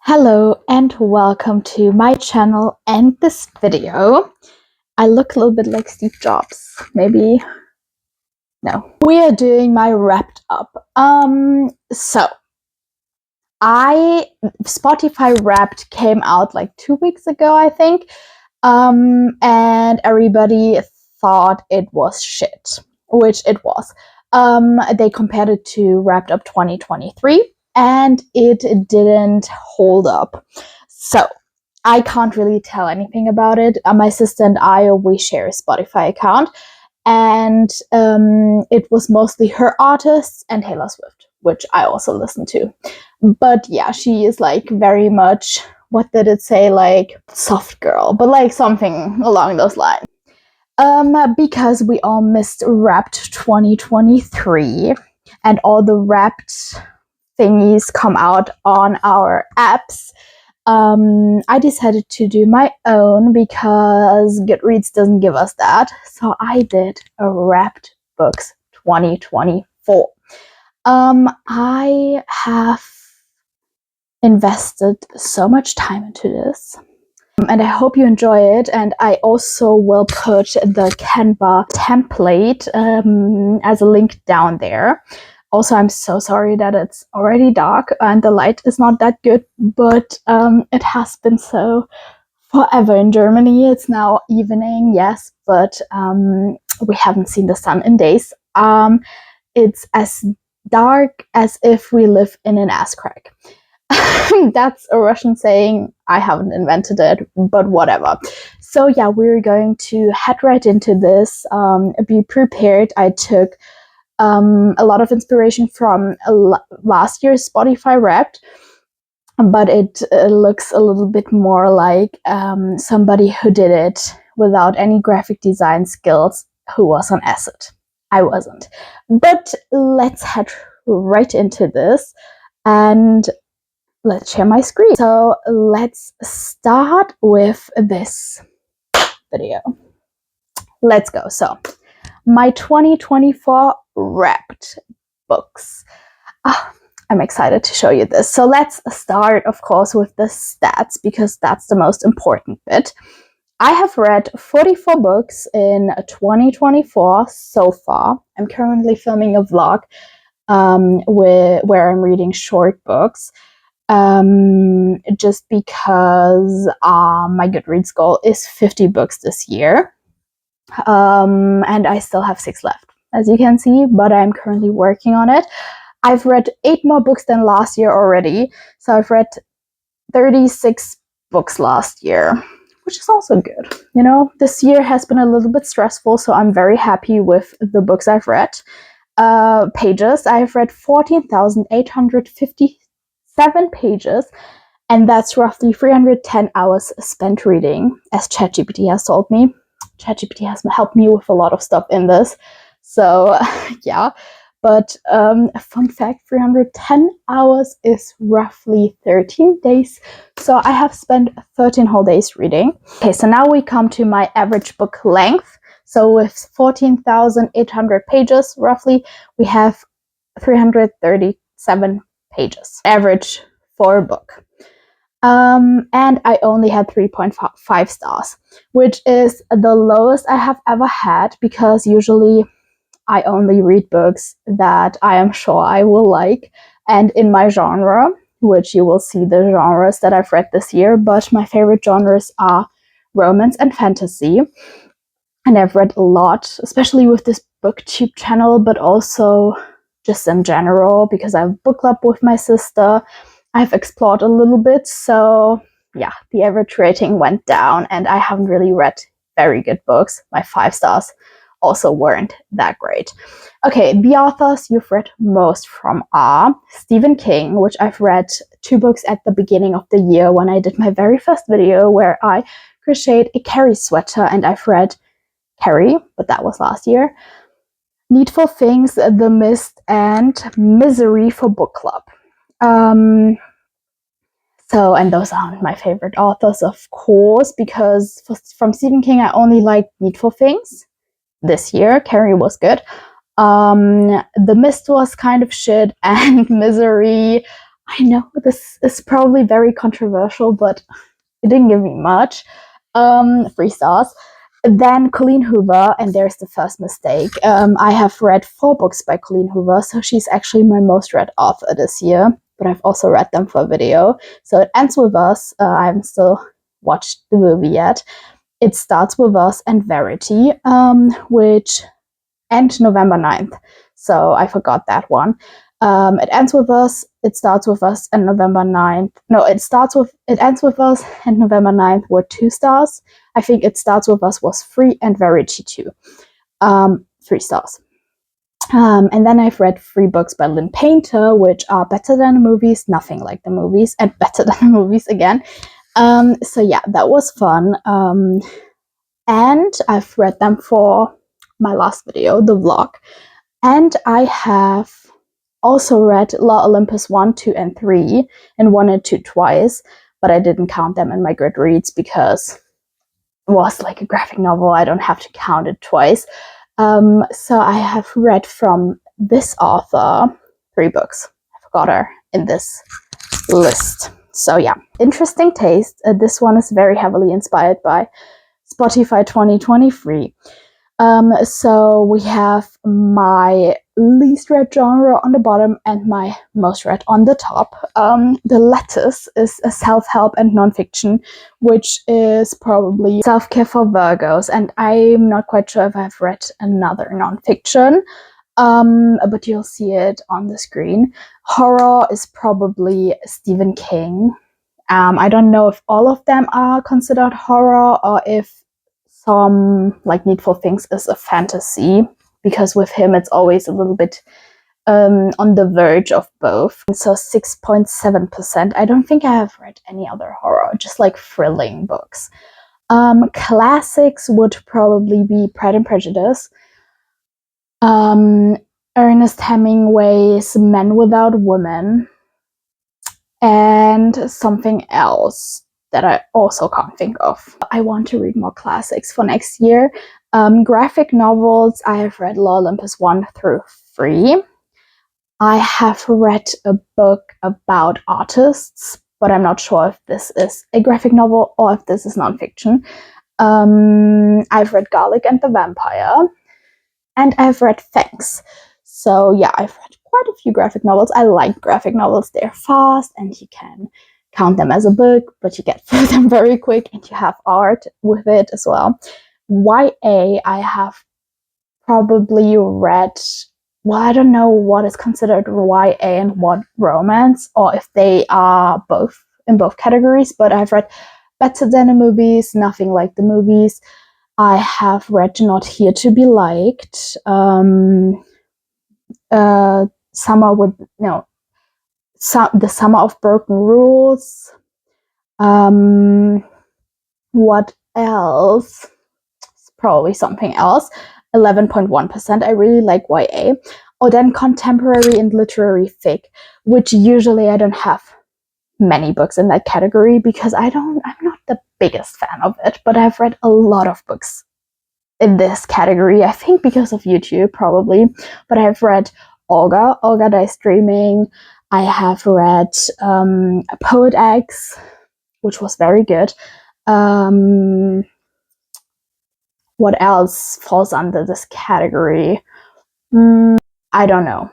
Hello and welcome to my channel and this video. I look a little bit like Steve Jobs, maybe. No. We are doing my wrapped up. So Spotify Wrapped came out like 2 weeks ago, I think. And everybody thought it was shit, which it was. They compared it to Wrapped Up 2023. And it didn't hold up. So I can't really tell anything about it. My sister and we share a Spotify account, and it was mostly her artists and Taylor Swift, which I also listen to. But yeah, she is like very much, what did it say, like soft girl, but like something along those lines. Because we all missed Wrapped 2023, and all the Wrapped thingies come out on our apps, I decided to do my own because Goodreads doesn't give us that. So I did a Wrapped Books 2024. I have invested so much time into this, and I hope you enjoy it. And I also will put the Canva template as a link down there. Also, I'm so sorry that it's already dark and the light is not that good, but it has been so forever in Germany. It's now evening, yes, but we haven't seen the sun in days. It's as dark as if we live in an ass crack. That's a Russian saying. I haven't invented it, but whatever. So yeah, we're going to head right into this. Be prepared. I took a lot of inspiration from last year's Spotify Wrapped, but it looks a little bit more like somebody who did it without any graphic design skills, who was on acid. I wasn't. But let's head right into this and let's share my screen. So let's start with this video. Let's go. So my 2024 Wrapped books. I'm excited to show you this. So let's start, of course, with the stats, because that's the most important bit. I have read 44 books in 2024 so far. I'm currently filming a vlog where I'm reading short books, just because my Goodreads goal is 50 books this year. And I still have 6 left, as you can see, but I'm currently working on it. I've read 8 more books than last year already. So I've read 36 books last year, which is also good. You know, this year has been a little bit stressful, so I'm very happy with the books I've read. Pages, I've read 14,857 pages, and that's roughly 310 hours spent reading, as ChatGPT has told me. ChatGPT has helped me with a lot of stuff in this. So yeah, but fun fact, 310 hours is roughly 13 days. So I have spent 13 whole days reading. Okay, so now we come to my average book length. So with 14,800 pages, roughly, we have 337 pages, average for a book. And I only had 3.5 stars, which is the lowest I have ever had, because usually I only read books that I am sure I will like, and in my genre, which you will see the genres that I've read this year, but my favorite genres are romance and fantasy. And I've read a lot, especially with this booktube channel, but also just in general, because I have a book club with my sister. I've explored a little bit, so yeah, the average rating went down, and I haven't really read very good books. My 5 stars also weren't that great. Okay, the authors you've read most from are Stephen King, which I've read 2 books at the beginning of the year when I did my very first video where I crocheted a Carrie sweater, and I've read Carrie, but that was last year. Needful Things, The Mist, and Misery for book club. And those are my favorite authors, of course, because from Stephen King, I only like Needful Things this year. Carrie was good. The Mist was kind of shit, and Misery I know this is probably very controversial, but it didn't give me much. 3 stars. Then Colleen Hoover, and there's the first mistake. I have read 4 books by Colleen Hoover, so she's actually my most read author this year, but I've also read them for video. So It Ends With Us. I haven't still watched the movie yet. It Starts With Us and Verity, which end November 9th. So I forgot that one. It Ends With Us, It Starts With Us, and November 9th. No, It Ends With Us and November 9th were 2 stars. I think It Starts With Us was 3 and Verity 2. 3 stars. And then I've read 3 books by Lynn Painter, which are better than the movies, nothing like the movies, and better than the movies again. So yeah, that was fun. And I've read them for my last video, the vlog. And I have also read Law Olympus 1, 2, and 3, and 1 and 2 twice, but I didn't count them in my Goodreads because it was like a graphic novel. I don't have to count it twice. So I have read from this author 3 books. I forgot her in this list. So yeah, interesting taste. This one is very heavily inspired by Spotify 2023. So we have my least read genre on the bottom and my most read on the top. The lettuce is a self-help and nonfiction, which is probably self-care for Virgos, and I'm not quite sure if I've read another nonfiction, but you'll see it on the screen. Horror is probably Stephen King. I don't know if all of them are considered horror or if some, like Needful Things, is a fantasy, because with him it's always a little bit on the verge of both. So 6.7%. I don't think I have read any other horror, just like thrilling books. Classics would probably be Pride and Prejudice, Ernest Hemingway's Men Without Women, and something else that I also can't think of. I want to read more classics for next year. Graphic novels, I have read Law Olympus 1 through 3. I have read a book about artists, but I'm not sure if this is a graphic novel or if this is nonfiction. I've read Garlic and the Vampire, and I've read Thanks. So yeah, I've read quite a few graphic novels. I like graphic novels. They're fast and you can count them as a book, but you get through them very quick and you have art with it as well. YA, I have probably read, well, I don't know what is considered YA and what romance, or if they are both in both categories, but I've read Better Than the Movies, Nothing Like the Movies. I have read Not Here to Be Liked, The Summer of Broken Rules. What else? It's probably something else. 11.1%. I really like YA. Or then contemporary and literary fic, which usually I don't have many books in that category because I'm not the biggest fan of it, but I've read a lot of books in this category, I think because of YouTube probably, but I've read Olga Dies Dreaming. I have read Poet X, which was very good. What else falls under this category? I don't know.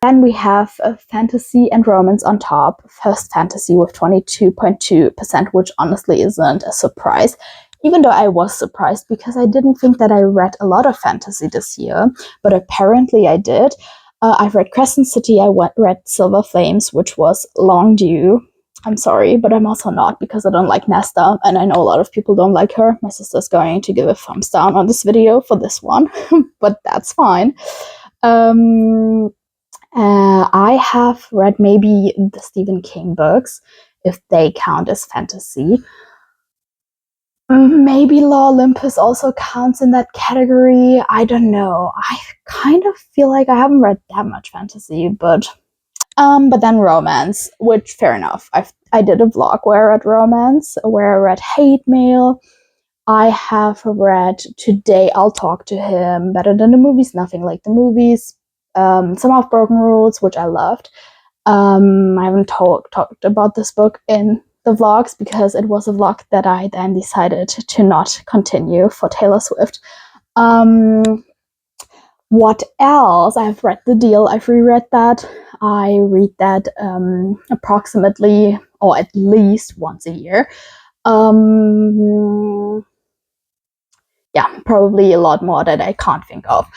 Then we have fantasy and romance on top. First fantasy with 22.2%, which honestly isn't a surprise, even though I was surprised because I didn't think that I read a lot of fantasy this year, but apparently I did. I've read Crescent City, I read Silver Flames, which was long due. I'm sorry, but I'm also not because I don't like Nesta, and I know a lot of people don't like her. My sister's going to give a thumbs down on this video for this one, but that's fine. I have read maybe the Stephen King books, if they count as fantasy. Maybe Law Olympus also counts in that category. I don't know. I kind of feel like I haven't read that much fantasy, but then romance, which fair enough. I did a vlog where I read romance, where I read Hate Mail. I have read Today I'll Talk to Him, Better Than the Movies, Nothing Like the Movies, Some of Broken Rules, which I loved. I haven't talked about this book in the vlogs because it was a vlog that I then decided to not continue for Taylor Swift. What else? I've read The Deal. I've reread that. I read that approximately, or at least once a year. Yeah, probably a lot more that I can't think of.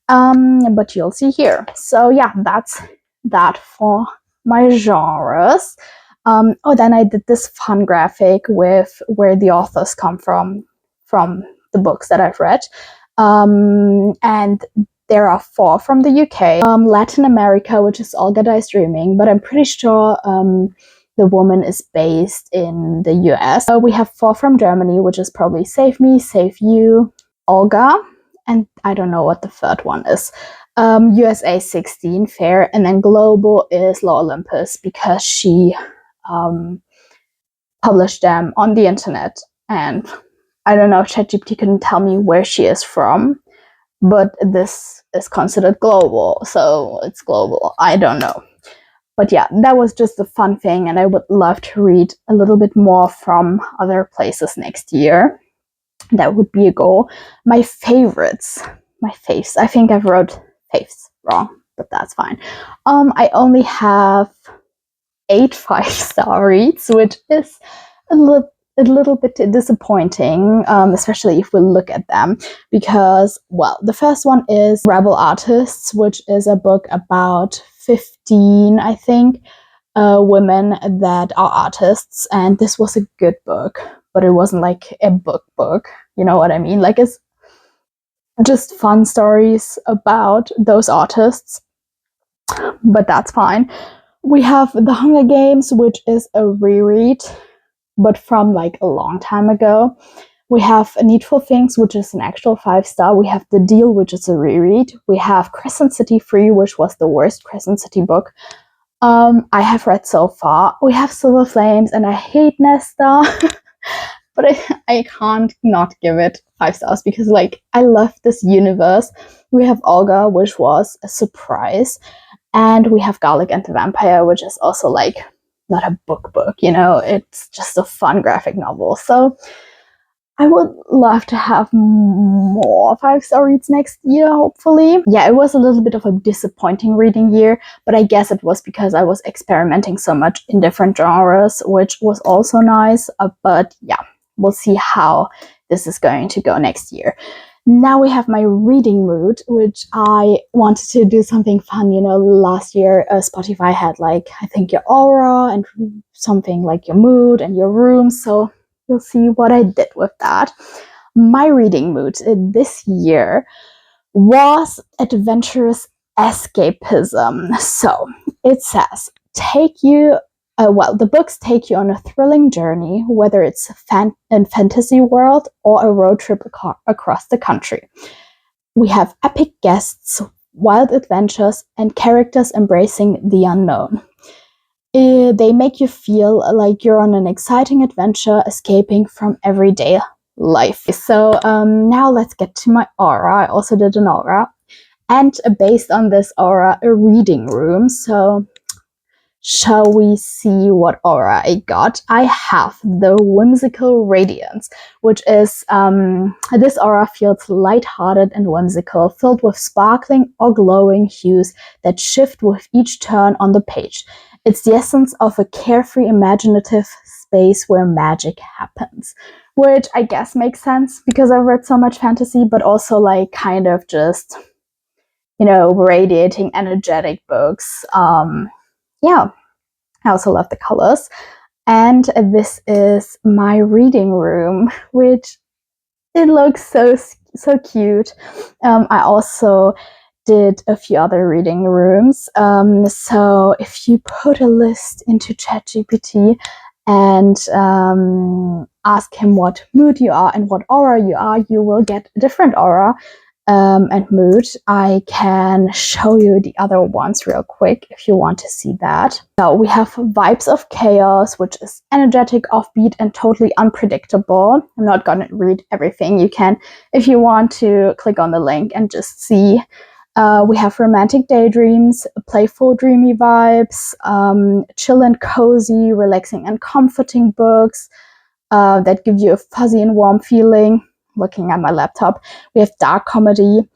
But you'll see here. So yeah, that's that for my genres. Then I did this fun graphic with where the authors come from the books that I've read. And there are 4 from the UK. Latin America, which is Olga Dies Dreaming, but I'm pretty sure the woman is based in the US. We have 4 from Germany, which is probably Save Me, Save You, Olga, and I don't know what the third one is. USA 16, Fair, and then global is Law Olympus because she published them on the internet, and I don't know if ChatGPT couldn't tell me where she is from, but this is considered global, so it's global. I don't know. But yeah, that was just a fun thing, and I would love to read a little bit more from other places next year. That would be a goal. My favorites, my faves. I think I've wrote faves wrong, but that's fine. I only have 8 5-star reads, which is a little bit disappointing, especially if we look at them, because, well, the first one is Rebel Artists, which is a book about 15, I think, women that are artists, and this was a good book, but it wasn't like a book, you know what I mean? Like, it's just fun stories about those artists, but that's fine. We have The Hunger Games, which is a reread, but from like a long time ago. We have Needful Things, which is an actual 5-star. We have The Deal, which is a reread. We have Crescent City Free, which was the worst Crescent City book I have read so far. We have Silver Flames, and I hate Nesta, but I can't not give it 5 stars because, like, I love this universe. We have Olga, which was a surprise, and we have Garlic and the Vampire, which is also like not a book, you know, it's just a fun graphic novel. So I would love to have more 5-star reads next year, hopefully. Yeah, it was a little bit of a disappointing reading year, but I guess it was because I was experimenting so much in different genres, which was also nice. But yeah, we'll see how this is going to go next year. Now we have my reading mood, which I wanted to do something fun. You know, last year Spotify had like, I think, your aura and something like your mood and your room. So you'll see what I did with that. My reading mood this year was adventurous escapism. So it says, the books take you on a thrilling journey, whether it's in fantasy world or a road trip across the country. We have epic guests, wild adventures, and characters embracing the unknown. They make you feel like you're on an exciting adventure, escaping from everyday life. So now let's get to my aura. I also did an aura, and based on this aura, a reading room. So shall we see what aura I got? I have the whimsical radiance, which is this aura feels lighthearted and whimsical, filled with sparkling or glowing hues that shift with each turn on the page. It's the essence of a carefree, imaginative space where magic happens, which I guess makes sense because I've read so much fantasy, but also like kind of just, you know, radiating energetic books. Yeah, I also love the colors. And this is my reading room, which it looks so cute. I also did a few other reading rooms. So if you put a list into ChatGPT and ask him what mood you are and what aura you are, you will get a different aura and mood. I can show you the other ones real quick if you want to see that. So we have Vibes of Chaos, which is energetic, offbeat, and totally unpredictable. I'm not gonna read everything. You can, if you want to, click on the link and just see We have romantic daydreams, playful, dreamy vibes, chill and cozy, relaxing and comforting books that give you a fuzzy and warm feeling. Looking at my laptop, we have dark comedy,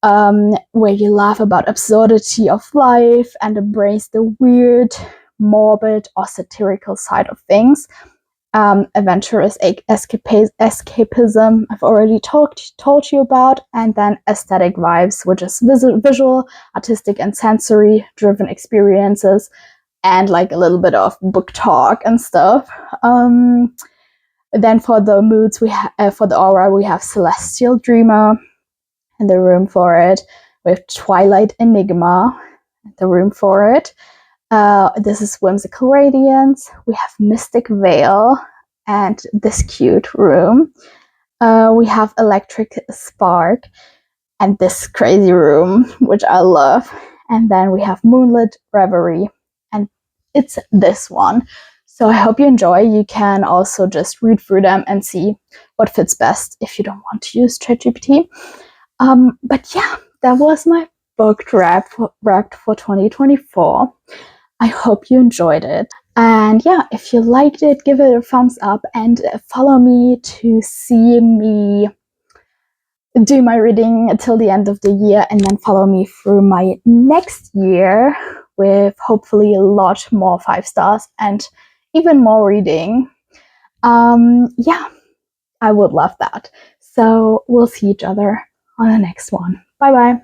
where you laugh about absurdity of life and embrace the weird, morbid, or satirical side of things. Adventurous escapism, I've already told you about, and then aesthetic vibes, which is visual, artistic, and sensory driven experiences, and like a little bit of book talk and stuff. Then for the moods, for the aura, we have celestial dreamer, and the room for it. We have twilight enigma, the room for it. This is whimsical radiance. We have mystic veil and this cute room. We have electric spark and this crazy room, which I love. And then we have moonlit reverie, and it's this one. So I hope you enjoy. You can also just read through them and see what fits best if you don't want to use ChatGPT. But yeah, that was my book wrapped for 2024. I hope you enjoyed it. And yeah, if you liked it, give it a thumbs up and follow me to see me do my reading until the end of the year, and then follow me through my next year with hopefully a lot more 5 stars and even more reading. Yeah, I would love that. So we'll see each other on the next one. Bye bye.